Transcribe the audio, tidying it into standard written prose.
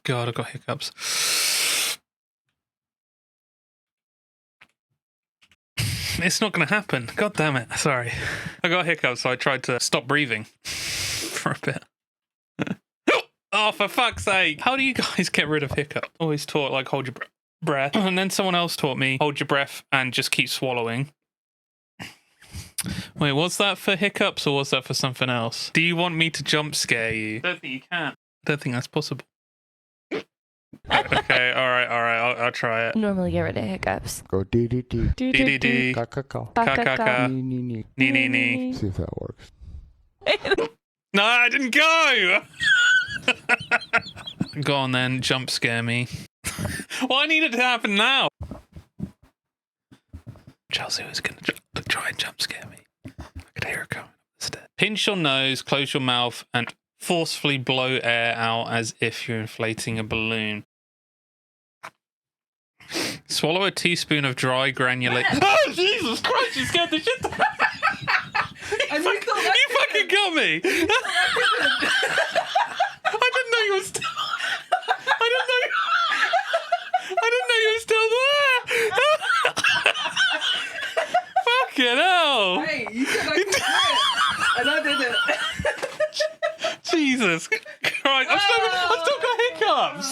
God, I've got hiccups. It's not going to happen. God damn it. Sorry. I got hiccups, so I tried to stop breathing for a bit. Oh, for fuck's sake. How do you guys get rid of hiccup? Always taught, like, hold your breath. And then someone else taught me, hold your breath and just keep swallowing. Wait, was that for hiccups or was that for something else? Do you want me to jump scare you? I don't think you can. I don't think that's possible. Okay, alright, I'll try it. Normally get rid of hiccups. Go dee dee dee. Do Dee dee dee. Ka ka ka. Ka ka ka. Nee nee nee. Nee nee nee. See if that works. No, I didn't go! Go on then, jump scare me. Well, I need it to happen now. Chelsea was going to try and jump scare me. I could hear her coming up the stairs. Pinch your nose, close your mouth, and forcefully blow air out as if you're inflating a balloon. Swallow a teaspoon of dry granulate. Oh, Jesus Christ, you scared the shit out of me. You fucking got me. I didn't know you were still... I didn't know you were still there. Fucking hell. Hey, you said I could do it, and I did it. Jesus Christ, I've still got hiccups.